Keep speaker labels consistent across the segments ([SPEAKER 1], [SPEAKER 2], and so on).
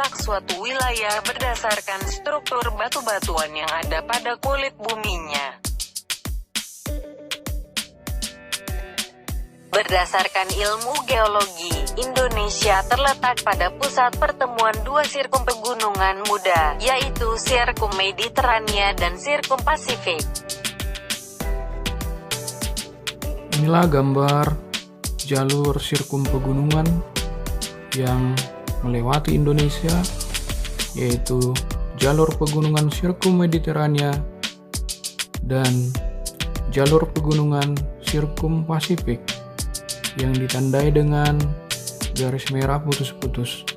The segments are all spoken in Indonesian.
[SPEAKER 1] letak suatu wilayah berdasarkan struktur batu-batuan yang ada pada kulit buminya. Berdasarkan ilmu geologi, Indonesia terletak pada pusat pertemuan dua sirkum pegunungan muda, yaitu Sirkum Mediterania dan Sirkum Pasifik.
[SPEAKER 2] Inilah gambar jalur sirkum pegunungan yang melewati Indonesia, yaitu jalur pegunungan Sirkum Mediterania dan jalur pegunungan Sirkum Pasifik yang ditandai dengan garis merah putus-putus.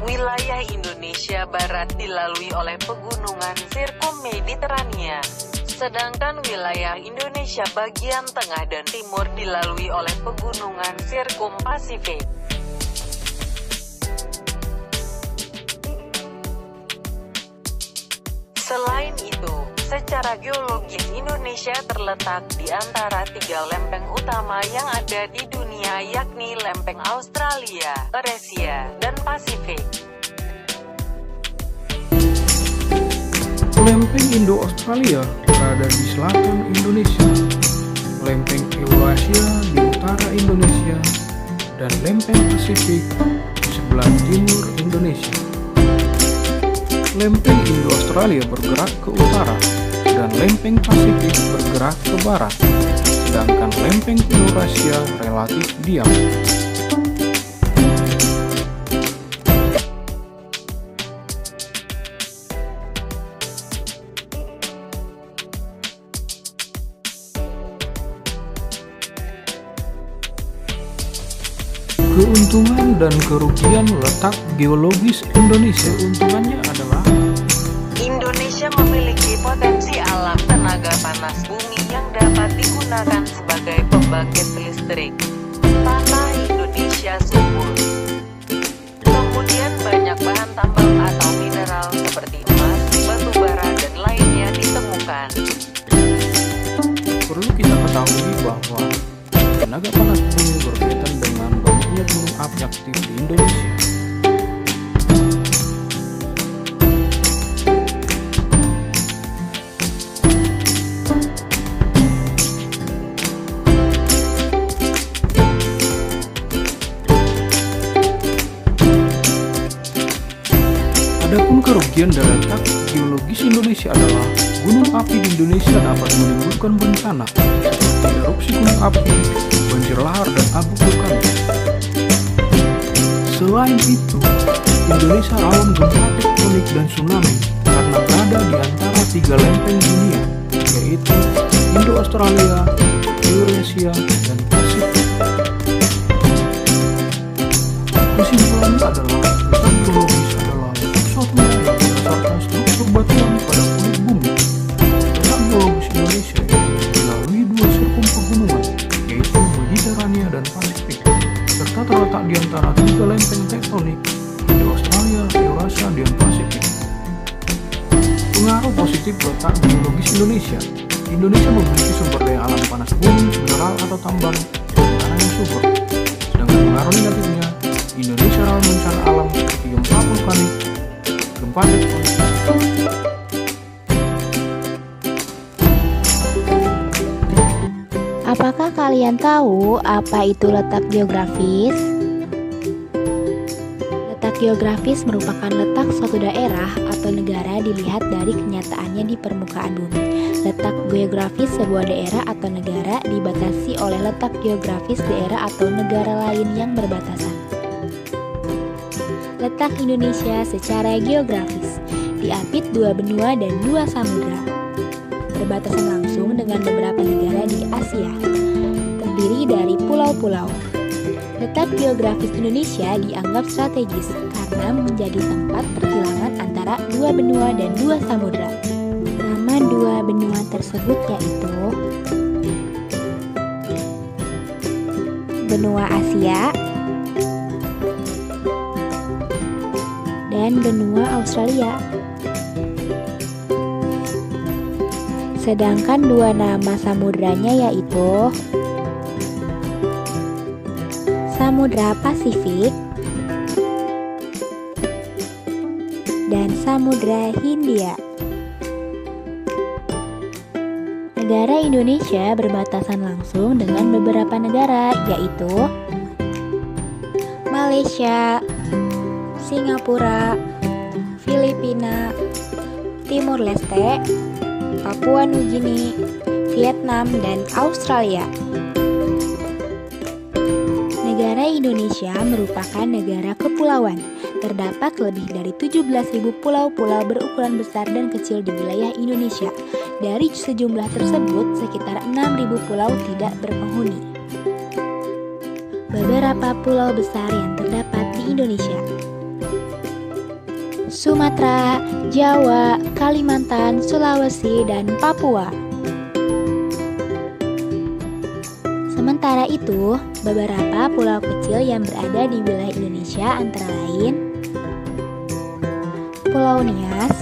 [SPEAKER 1] Wilayah Indonesia Barat dilalui oleh pegunungan Sirkum Mediterania, sedangkan wilayah Indonesia bagian tengah dan timur dilalui oleh pegunungan Sirkum Pasifik. Selain itu, secara geologis Indonesia terletak di antara tiga lempeng utama yang ada di dunia, yakni lempeng Australia, Eurasia, dan Pasifik.
[SPEAKER 2] Lempeng Indo-Australia berada di selatan Indonesia, lempeng Eurasia di utara Indonesia, dan lempeng Pasifik di sebelah timur Indonesia. Lempeng Indo-Australia bergerak ke utara, dan lempeng Pasifik bergerak ke barat, sedangkan lempeng Eurasia relatif diam. Keuntungan dan kerugian letak geologis Indonesia. Keuntungannya adalah
[SPEAKER 1] Indonesia memiliki potensi alam tenaga panas bumi yang dapat digunakan sebagai pembangkit listrik. Tanah Indonesia subur. Kemudian banyak bahan tambang atau mineral seperti emas, batu bara, dan lainnya ditemukan.
[SPEAKER 2] Perlu kita ketahui bahwa tenaga panas bumi berkaitan dengan banyaknya gunung api aktif di Indonesia. Adapun kerugian dari letak geologis Indonesia adalah gunung api di Indonesia dapat menimbulkan bencana seperti erupsi gunung api, banjir lahar, dan abu vulkanis. Selain itu, Indonesia rawan gempa tektonik dan tsunami karena berada di antara tiga lempeng dunia, yaitu Indo-Australia, Eurasia, dan Pasifik. Kesimpulannya adalah letak geologis adalah suatu wilayah berdasarkan struktur batuan pada kulit bumi. Letak geologis Indonesia melalui dua sirkum pegunungan, yaitu Mediterania dan Pasifik, serta terletak di antara tiga lempeng tektonik, Indo-Australia, Eurasia, dan Pasifik. Pengaruh positif letak geologis Indonesia. Indonesia memiliki sumber daya alam panas bumi, mineral atau tambang, dan tanah yang subur. Sedangkan pengaruh negatifnya, Indonesia rawan bencana alam seperti gempa vulkanik, gempa tektonik.
[SPEAKER 3] Apakah kalian tahu apa itu letak geografis? Letak geografis merupakan letak suatu daerah atau negara dilihat dari kenyataannya di permukaan bumi. Letak geografis sebuah daerah atau negara dibatasi oleh letak geografis daerah atau negara lain yang berbatasan. Letak Indonesia secara geografis diapit dua benua dan dua samudra, berbatasan langsung dengan beberapa negara di Asia, terdiri dari pulau-pulau. Letak geografis Indonesia dianggap strategis karena menjadi tempat persilangan antara dua benua dan dua samudra. Nama dua benua tersebut yaitu benua Asia dan benua Australia. Sedangkan dua nama samudranya yaitu Samudra Pasifik dan Samudra Hindia. Negara Indonesia berbatasan langsung dengan beberapa negara yaitu Malaysia, Singapura, Filipina, Timur Leste, Papua Nugini, Vietnam, dan Australia. Negara Indonesia merupakan negara kepulauan. Terdapat lebih dari 17.000 pulau-pulau berukuran besar dan kecil di wilayah Indonesia. Dari sejumlah tersebut, sekitar 6.000 pulau tidak berpenghuni. Beberapa pulau besar yang terdapat di Indonesia: Sumatera, Jawa, Kalimantan, Sulawesi, dan Papua. Sementara itu, beberapa pulau kecil yang berada di wilayah Indonesia antara lain Pulau Nias,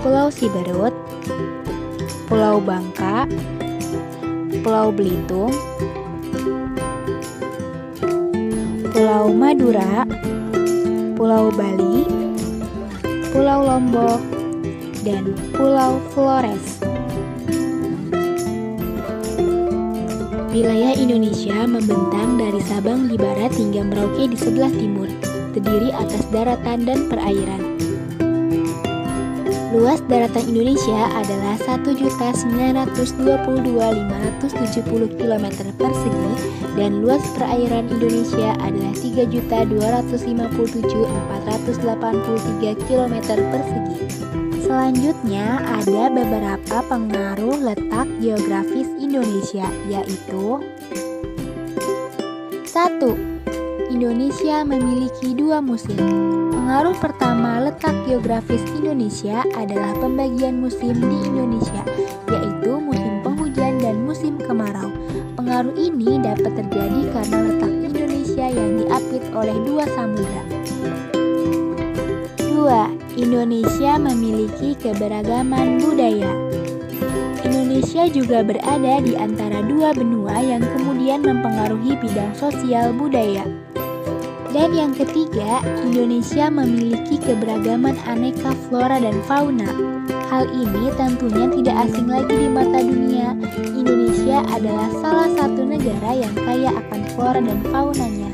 [SPEAKER 3] Pulau Siberut, Pulau Bangka, Pulau Belitung, Pulau Madura, Pulau Bali, Pulau Lombok, dan Pulau Flores. Wilayah Indonesia membentang dari Sabang di barat hingga Merauke di sebelah timur, terdiri atas daratan dan perairan. Luas daratan Indonesia adalah 1.922.570 km persegi dan luas perairan Indonesia adalah 3.257.483 km persegi. Selanjutnya ada beberapa pengaruh letak geografis Indonesia, yaitu 1. Indonesia memiliki 2 musim. Pengaruh pertama letak geografis Indonesia adalah pembagian musim di Indonesia, yaitu musim penghujan dan musim kemarau. Pengaruh ini dapat terjadi karena letak Indonesia yang diapit oleh 2 samudra. 2. Indonesia memiliki keberagaman budaya. Indonesia juga berada di antara 2 benua yang kemudian mempengaruhi bidang sosial budaya. Dan yang ketiga, Indonesia memiliki keberagaman aneka flora dan fauna. Hal ini tentunya tidak asing lagi di mata dunia. Indonesia adalah salah satu negara yang kaya akan flora dan faunanya.